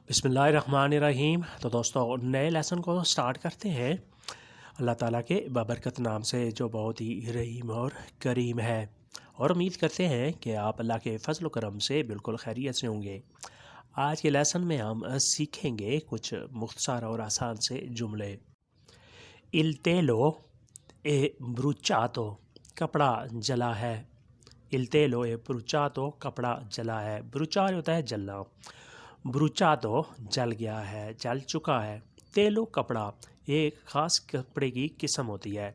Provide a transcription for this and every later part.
बिस्मिल्लाहिर्रहमानिर्रहीम। तो दोस्तों नए लेसन को स्टार्ट करते हैं अल्लाह ताला के बाबरकत नाम से जो बहुत ही रहीम और करीम है। और उम्मीद करते हैं कि आप अल्लाह के फजल व करम से बिल्कुल खैरियत से होंगे। आज के लेसन में हम सीखेंगे कुछ मुख्तसर और आसान से जुमले। इल तेलो ए ब्रुचातो, कपड़ा जला है। इल तेलो ए ब्रुचातो, कपड़ा जला है। ब्रुचार होता है जलना, ब्रुचातो जल गया है, जल चुका है। तेलो कपड़ा, ये एक ख़ास कपड़े की किस्म होती है।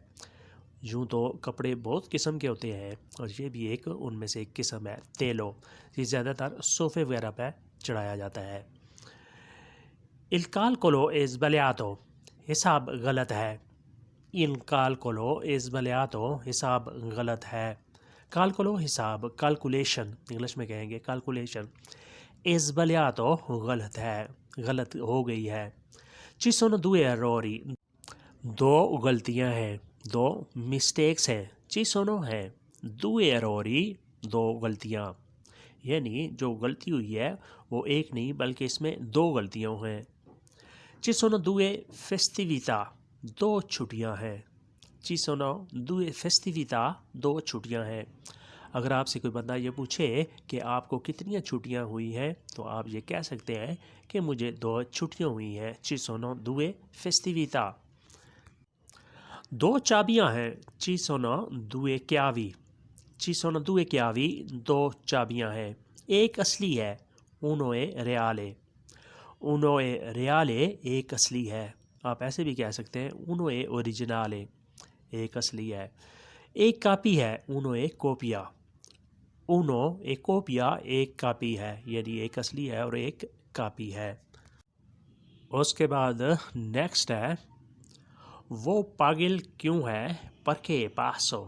यूँ तो कपड़े बहुत किस्म के होते हैं और ये भी एक उनमें से एक किस्म है तेलो। ये ज़्यादातर सोफ़े वगैरह पर चढ़ाया जाता है। इल कालकुलो इज़ बलियातो, हिसाब गलत है। इल कालकुलो इज़ बलियातो, हिसाब गलत है। कालकुलो हिसाब, कैलकुलेशन इंग्लिश में कहेंगे कैलकुलेशन। इज़ बलियातो गलत है, गलत हो गई है। ci sono due errori, दो गलतियां हैं, दो मिस्टेक्स हैं। ci sono है due errori, दो गलतियां, यानी जो गलती हुई है वो एक नहीं बल्कि इसमें दो गलतियां हैं। ci sono due festività, दो छुट्टियां हैं। ci sono due festività, दो छुट्टियां हैं। अगर आपसे कोई बंदा ये पूछे कि आपको कितनी छुट्टियां हुई हैं तो आप ये कह सकते हैं कि मुझे दो छुट्टियां हुई हैं। ci sono due festività। दो चाबियां हैं। ci sono due chiavi, ci sono due chiavi, दो चाबियां हैं। एक असली है। uno è reale, uno è reale, एक असली है। आप ऐसे भी कह सकते हैं uno è originale, एक असली है। एक कापी है। uno è copia, uno एक कोपिया, एक कापी है, यानी एक असली है और एक कापी है। उसके बाद नेक्स्ट है वो पागल क्यों है, परके पासो,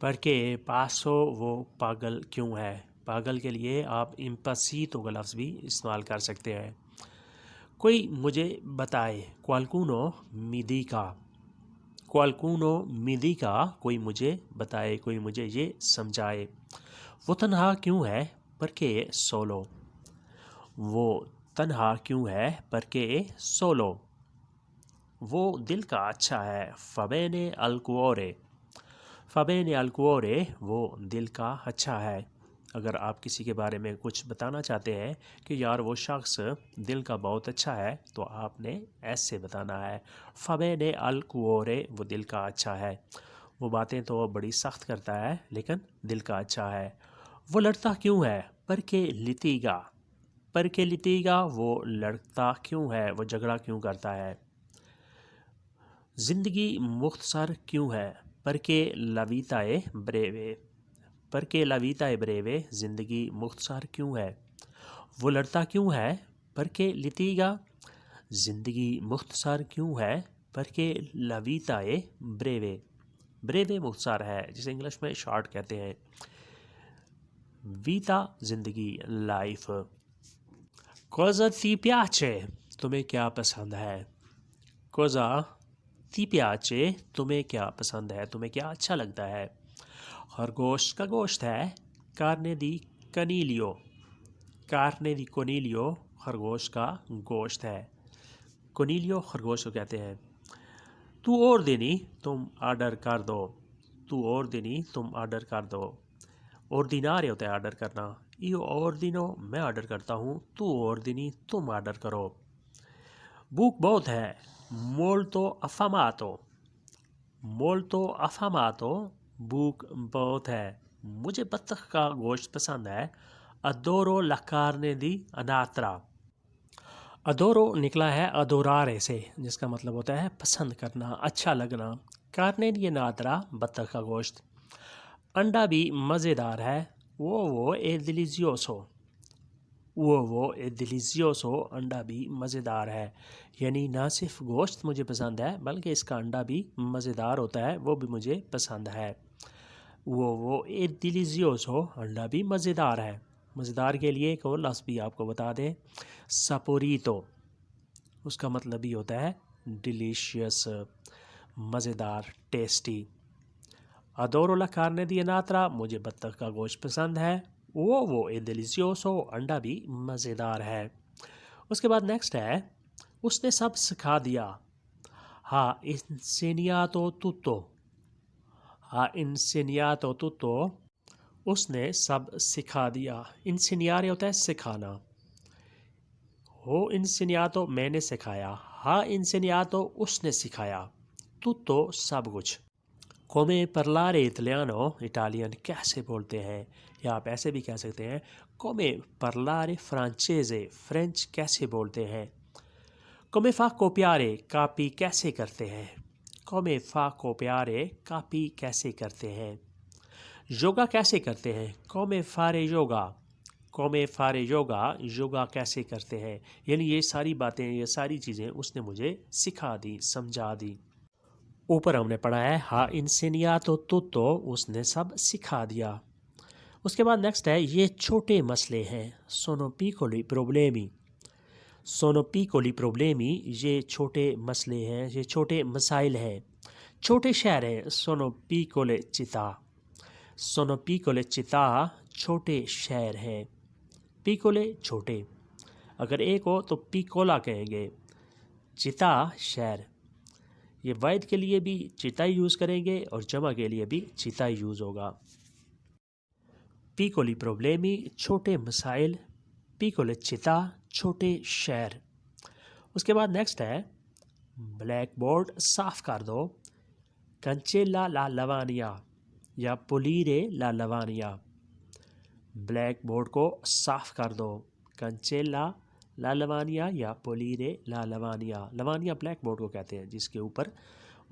परके पासो, वो पागल क्यों है। पागल के लिए आप इम्पसीतो का लफ्ज़ भी इस्तेमाल कर सकते हैं। कोई मुझे बताए, क्वालकुनो मिदिका, क्वालकुनो मिदिका, कोई मुझे बताए, कोई मुझे ये समझाए। वो तन्हा क्यों है, परके सोलो, वो तन्हा क्यों है, परके सोलो, वो दिल का अच्छा है। फबेने अलकुओरे, फबेने अलकुओरे, वो दिल का अच्छा है। अगर आप किसी के बारे में कुछ बताना चाहते हैं कि यार वो शख्स दिल का बहुत अच्छा है तो आपने ऐसे बताना है, फबेने अलकुओरे, वो दिल का अच्छा है। वो बातें तो बड़ी सख्त करता है लेकिन दिल का अच्छा है। वो लड़ता क्यों है, परके लितीगा, परके लितीगा, वो लड़ता क्यों है, वो झगड़ा क्यों करता है। ज़िंदगी मुख्तसर क्यों है, परके लवीताए ब्रेवे, परके लवीताए ब्रेवे, ज़िंदगी मुख्तसर क्यों है। वो लड़ता क्यों है, परके लितीगा, ज़िंदगी मुख्तसर क्यों है, परके लवीताए ब्रेवे, ब्रेवे मुख्तसर है जिसे इंग्लिश में शॉर्ट कहते हैं। वीता ज़िंदगी, लाइफ। कोज़ा ती प्याचे, तुम्हें क्या पसंद है। कोज़ा ती प्याचे, तुम्हें क्या पसंद है, तुम्हें क्या अच्छा लगता है। खरगोश का गोश्त है। कार्ने दी कनीलियो, कार्ने दी कोनीलियो, खरगोश का गोश्त है। कोनीलियो खरगोश को कहते हैं। तू और दिनी, तुम ऑर्डर कर दो, तू और दिनी, तुम ऑर्डर कर दो। ऑर्डिनारे होता है ऑर्डर करना। यो और दिनों, मैं ऑर्डर करता हूँ, तू और दिनी, तुम ऑर्डर करो। भूख बहुत है। मोल्तो अफामातो, मोल्तो अफामातो, भूख बहुत है। मुझे बत्तख का गोश्त पसंद है। अदोरो ला कार्ने दी अनात्रा, अदोरो निकला है अदोरारे से जिसका मतलब होता है पसंद करना, अच्छा लगना। कार्ने दी अनात्रा, बत्तख का गोश्त। अंडा भी मज़ेदार है। वो ए डिलीजियोसो, वो ए डिलीजियोसो, अंडा भी मज़ेदार है, यानी ना सिर्फ गोश्त मुझे पसंद है बल्कि इसका अंडा भी मज़ेदार होता है, वो भी मुझे पसंद है। वो ए डिलीजियोसो, अंडा भी मज़ेदार है। मज़ेदार के लिए एक और लफ्ज़ भी आपको बता दें, सपोरीतो, उसका मतलब ही होता है डिलीशियस, मज़ेदार, टेस्टी। अदोरो ला कार्ने दी अनात्रा, मुझे बत्तख का गोश्त पसंद है। वो ए डिलीजियोसो, अंडा भी मज़ेदार है। उसके बाद नेक्स्ट है, उसने सब सिखा दिया। हा insegnato tutto। हा insegnato tutto, उसने सब सिखा दिया। इंसिनियारे होता है सिखाना। हो insegnato मैंने सिखाया। हा insegnato उसने सिखाया। tutto सब कुछ। Come parlare italiano, इटालियन कैसे बोलते हैं, या आप ऐसे भी कह सकते हैं come parlare francese, फ्रेंच कैसे बोलते हैं। Come fa copiare, कॉपी कैसे करते हैं। Come fa copiare, कॉपी कैसे करते हैं। योगा कैसे करते हैं। Come fare yoga, come fare yoga, yoga कैसे करते हैं। यानी ये सारी बातें, ये सारी चीज़ें उसने मुझे सिखा दी, समझा दी। ऊपर हमने पढ़ा है हा insegnato tutto, उसने सब सिखा दिया। उसके बाद नेक्स्ट है, ये छोटे मसले हैं। sono piccoli problemi, sono piccoli problemi, ये छोटे मसले हैं, ये छोटे मसाइल हैं। छोटे शहर हैं, sono piccole città, sono piccole città, छोटे शहर हैं। piccole छोटे, अगर एक हो तो piccola कहेंगे। città शहर, ये वाहिद के लिए भी चिता यूज़ करेंगे और जमा के लिए भी चिता यूज़ होगा। पिकोली प्रॉब्लेमी, छोटे मसाइल। पिकोले चिता, छोटे शहर। उसके बाद नेक्स्ट है, ब्लैक बोर्ड साफ कर दो। कंचेला ला लवानिया या पुलीरे ला लवानिया, ब्लैक बोर्ड को साफ कर दो। कंचेला ला लवानिया या पुलीरे ला लवानिया, लवानिया ब्लैक बोर्ड को कहते हैं जिसके ऊपर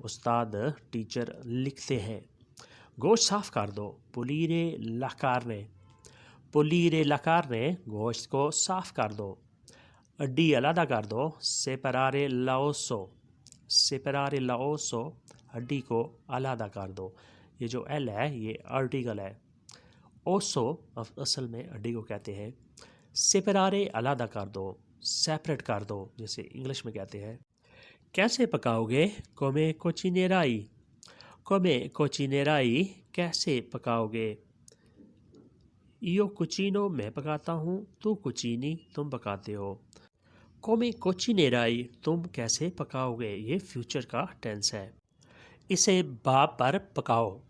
उस्ताद टीचर लिखते हैं। गोश्त साफ कर दो। पुलीरे ला कार्ने, पुलीरे ला कार्ने, गोश्त को साफ कर दो। अड्डी अलहदा कर दो। सेपरारे लाओसो, सेपरारे लाओसो, हड्डी को अलहदा कर दो। ये जो एल है ये आर्टिकल है। ओसो असल में हड्डी को कहते हैं। सेपरारे अलहदा कर दो, सेपरेट कर दो, जैसे इंग्लिश में कहते हैं। कैसे पकाओगे। कोमे कोचिनेराई, कोमे कोचिनेराई, कैसे पकाओगे। इयो कुचीनो, मैं पकाता हूँ। तू कुचीनी, तुम पकाते हो। कोमे कोचिनेराई, तुम कैसे पकाओगे, ये फ्यूचर का टेंस है। इसे भाप पर पकाओ।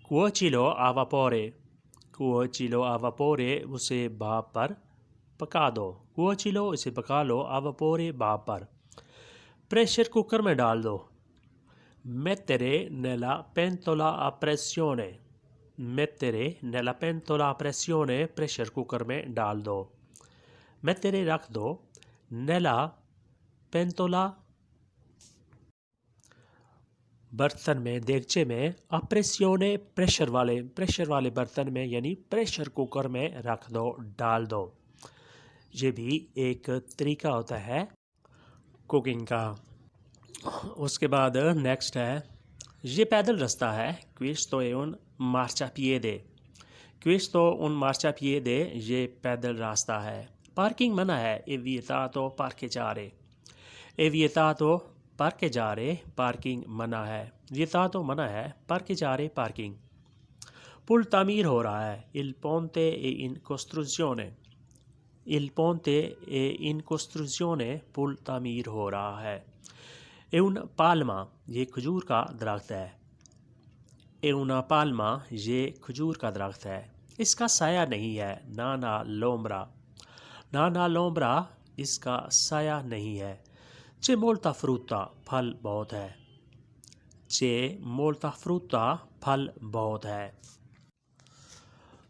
कुओचिलो आवापोरे, कुओचिलो आवापोरे, उसे भाप पर पका दो। कुओचिलो, इसे पका लो। आवापोरे, भाप पर। प्रेशर कुकर में डाल दो। mettere nella pentola a pressione, mettere nella pentola a pressione, pressure cooker में डाल दो। mettere रख दो। nella pentola, बर्तन में, देगचे में। a pressione, प्रेशर वाले बर्तन में, यानी प्रेशर कुकर में रख दो, डाल दो। ये भी एक तरीका होता है कुकिंग का। उसके बाद नेक्स्ट है, ये पैदल रास्ता है। questo è un marciapiede, questo un marciapiede, ये पैदल रास्ता है। पार्किंग मना है। è vietato parcheggiare, è vietato parcheggiare, parking मना है। vietato मना है, parcheggiare पार्किंग। पुल तामीर हो रहा है। il ponte è in costruzione, il ponte è in costruzione, पुल तामीर हो रहा है। è un palma, ये खजूर का दरख्त है। è una palma, ये खजूर का दरख्त है। इसका साया नहीं है। नाना लोम्ब्रा, नाना लोम्ब्रा, इसका साया नहीं है। c'è molta frutta, फल बहुत है। c'è molta frutta, फल बहुत है।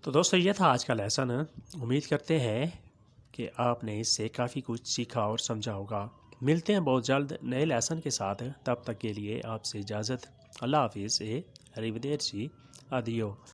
तो दोस्तों ये था आज का लेसन। उम्मीद करते हैं कि आपने इससे काफ़ी कुछ सीखा और समझा होगा। मिलते हैं बहुत जल्द नए लेसन के साथ। तब तक के लिए आपसे इजाज़त। अल्लाह हाफिज़। अरिवदेर्ची, आदियो।